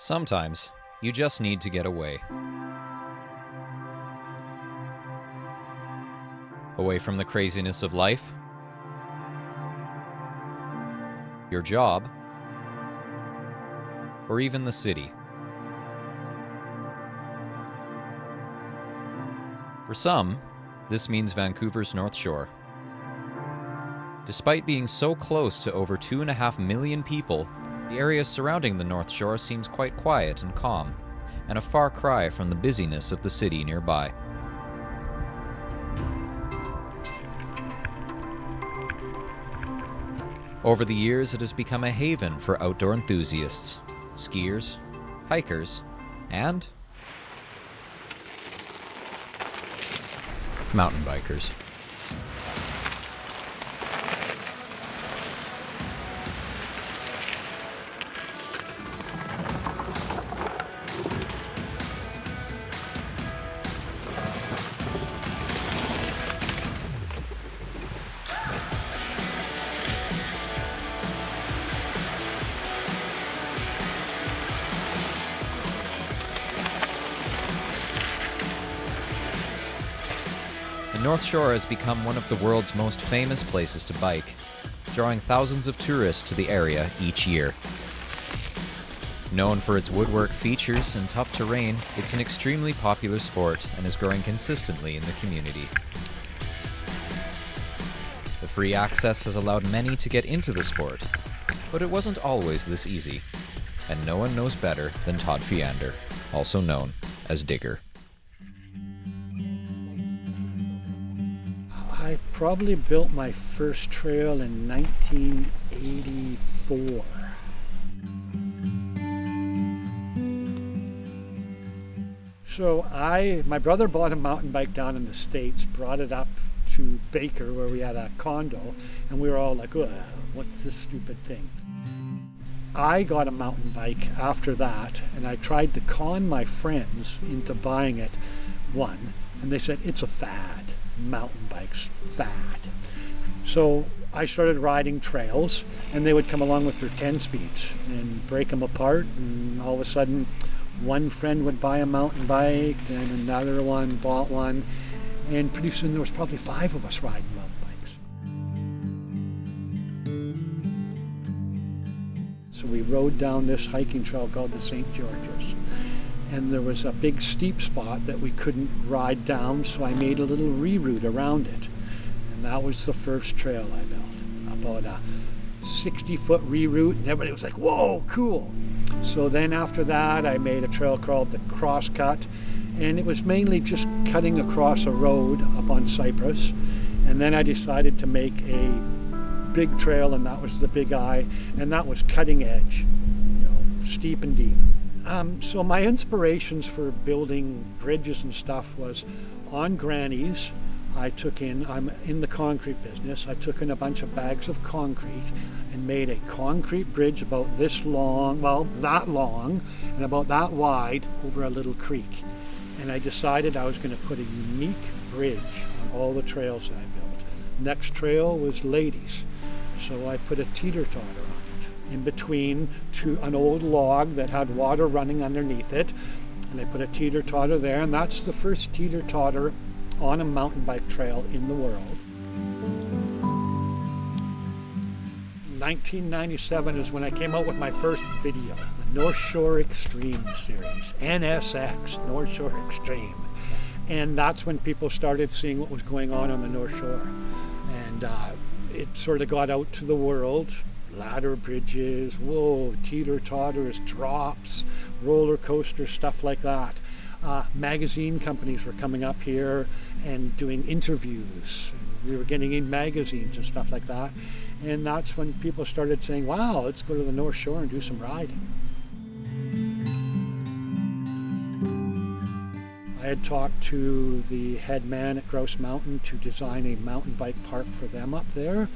Sometimes, you just need to get away. Away from the craziness of life, your job, or even the city. For some, this means Vancouver's North Shore. Despite being so close to over 2.5 million people, the area surrounding the North Shore seems quite quiet and calm, and a far cry from the busyness of the city nearby. Over the years, it has become a haven for outdoor enthusiasts, skiers, hikers, and mountain bikers. The North Shore has become one of the world's most famous places to bike, drawing thousands of tourists to the area each year. Known for its woodwork features and tough terrain, it's an extremely popular sport and is growing consistently in the community. The free access has allowed many to get into the sport, but it wasn't always this easy, and no one knows better than Todd Fiander, also known as Digger. I probably built my first trail in 1984. So my brother bought a mountain bike down in the States, brought it up to Baker where we had a condo, and we were all like, what's this stupid thing? I got a mountain bike after that, and I tried to con my friends into buying it, and they said, it's a fad. Mountain bikes, fad. So I started riding trails, and they would come along with their 10 speeds and break them apart, and all of a sudden one friend would buy a mountain bike, then another one bought one, and pretty soon there was probably 5 of us riding mountain bikes. So we rode down this hiking trail called the St. George's. And there was a big steep spot that we couldn't ride down, so I made a little reroute around it. And that was the first trail I built, about a 60-foot reroute, and everybody was like, whoa, cool. So then after that, I made a trail called the Crosscut, and it was mainly just cutting across a road up on Cypress. And then I decided to make a big trail, and that was the Big I, and that was cutting edge, steep and deep. So my inspirations for building bridges and stuff was on Granny's. I'm in the concrete business. I took in a bunch of bags of concrete and made a concrete bridge about this long, that long, and about that wide over a little creek. And I decided I was going to put a unique bridge on all the trails that I built. Next trail was ladies. So I put a teeter-totter on in between an old log that had water running underneath it, and I put a teeter-totter there, and that's the first teeter-totter on a mountain bike trail in the world. 1997 is when I came out with my first video, the North Shore Extreme series, NSX, North Shore Extreme. And that's when people started seeing what was going on the North Shore. And it sort of got out to the world. Ladder bridges, teeter-totters, drops, roller coasters, stuff like that. Magazine companies were coming up here and doing interviews. We were getting in magazines and stuff like that. And that's when people started saying, wow, let's go to the North Shore and do some riding. I had talked to the head man at Grouse Mountain to design a mountain bike park for them up there.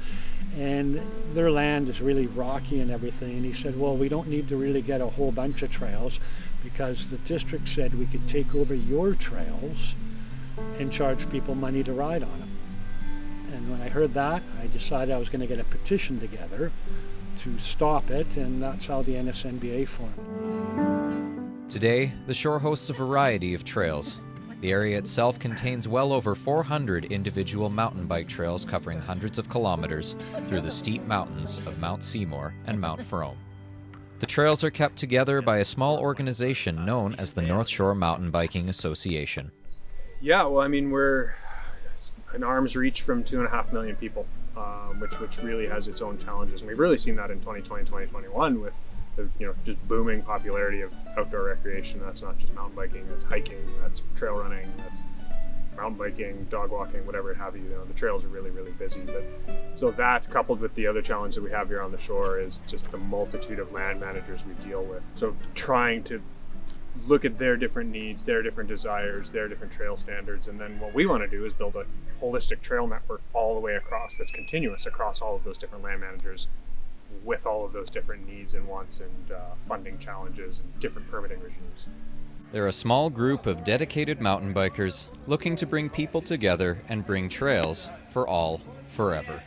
And their land is really rocky and everything. And he said, well, we don't need to really get a whole bunch of trails because the district said we could take over your trails and charge people money to ride on them. And when I heard that, I decided I was going to get a petition together to stop it, and that's how the NSMBA formed. Today, the shore hosts a variety of trails. The area itself contains well over 400 individual mountain bike trails covering hundreds of kilometers through the steep mountains of Mount Seymour and Mount Frome. The trails are kept together by a small organization known as the North Shore Mountain Biking Association. Yeah, well, I mean, we're an arm's reach from 2.5 million people, which really has its own challenges. And we've really seen that in 2020, 2021 with the just booming popularity of outdoor recreation. That's not just mountain biking, that's hiking, that's trail running, that's mountain biking, dog walking, whatever it have you. The trails are really, really busy. But so that, coupled with the other challenge that we have here on the shore, is just the multitude of land managers we deal with. So trying to look at their different needs, their different desires, their different trail standards, and then what we want to do is build a holistic trail network all the way across, that's continuous across all of those different land managers, with all of those different needs and wants and funding challenges and different permitting regimes. They're a small group of dedicated mountain bikers looking to bring people together and bring trails for all, forever.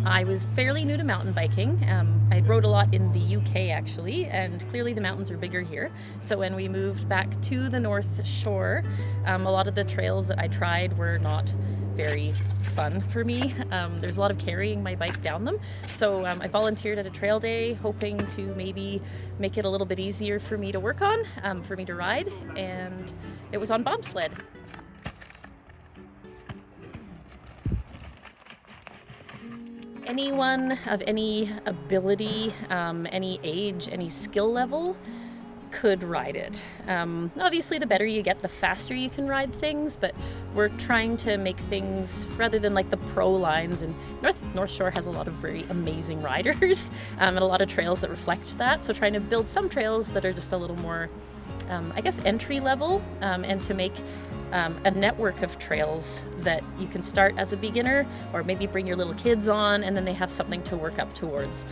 I was fairly new to mountain biking. I rode a lot in the UK actually, and clearly the mountains are bigger here. So when we moved back to the North Shore, a lot of the trails that I tried were not very fun for me. There's a lot of carrying my bike down them. So I volunteered at a trail day, hoping to maybe make it a little bit easier for me to work on, for me to ride, and it was on bobsled. Anyone of any ability, any age, any skill level could ride it. Obviously, the better you get, the faster you can ride things, but we're trying to make things, rather than like the pro lines, and North Shore has a lot of very amazing riders and a lot of trails that reflect that, so trying to build some trails that are just a little more, I guess, entry level, and to make a network of trails that you can start as a beginner, or maybe bring your little kids on, and then they have something to work up towards.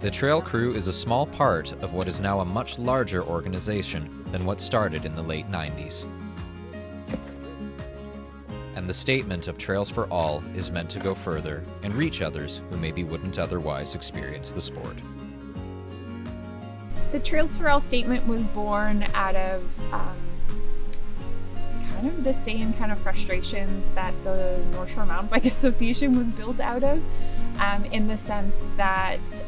The trail crew is a small part of what is now a much larger organization than what started in the late 90s. And the statement of Trails for All is meant to go further and reach others who maybe wouldn't otherwise experience the sport. The Trails for All statement was born out of kind of the same kind of frustrations that the North Shore Mountain Bike Association was built out of, in the sense that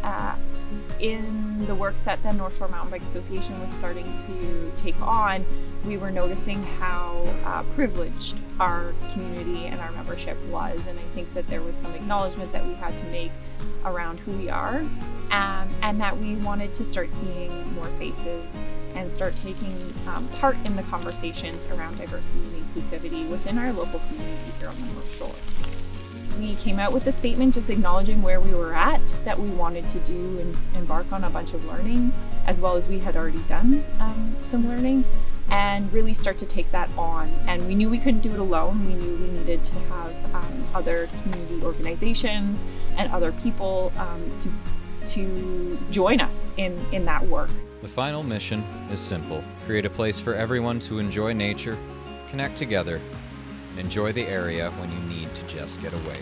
in the work that the North Shore Mountain Bike Association was starting to take on, we were noticing how privileged our community and our membership was, and I think that there was some acknowledgement that we had to make around who we are, and that we wanted to start seeing more faces and start taking part in the conversations around diversity and inclusivity within our local community here on the North Shore. We came out with a statement just acknowledging where we were at, that we wanted to do and embark on a bunch of learning, as well as we had already done some learning, and really start to take that on. And we knew we couldn't do it alone. We knew we needed to have other community organizations and other people to join us in that work. The final mission is simple: create a place for everyone to enjoy nature, connect together, and enjoy the area when you need to just get away.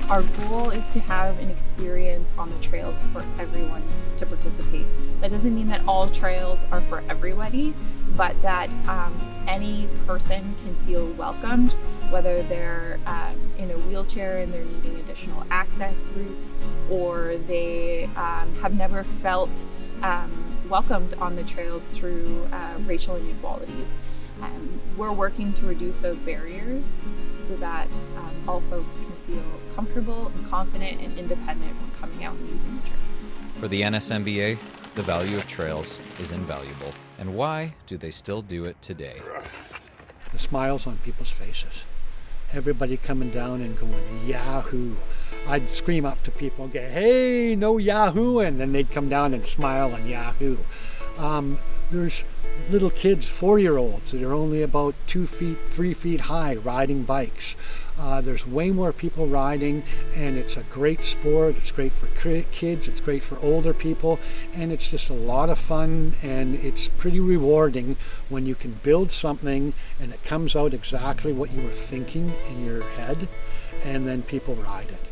Our goal is to have an experience on the trails for everyone to participate. That doesn't mean that all trails are for everybody, but that any person can feel welcomed, whether they're in a wheelchair and they're needing additional access routes, or they have never felt welcomed on the trails through racial inequalities. We're working to reduce those barriers so that all folks can feel comfortable and confident and independent when coming out and using the trails. For the NSMBA, the value of trails is invaluable. And why do they still do it today? The smiles on people's faces. Everybody coming down and going, Yahoo! I'd scream up to people and go, hey, no Yahoo! And then they'd come down and smile and Yahoo! There's little kids, 4-year-olds, that are only about 2 feet, 3 feet high, riding bikes. There's way more people riding, and it's a great sport. It's great for kids, it's great for older people, and it's just a lot of fun, and it's pretty rewarding when you can build something and it comes out exactly what you were thinking in your head, and then people ride it.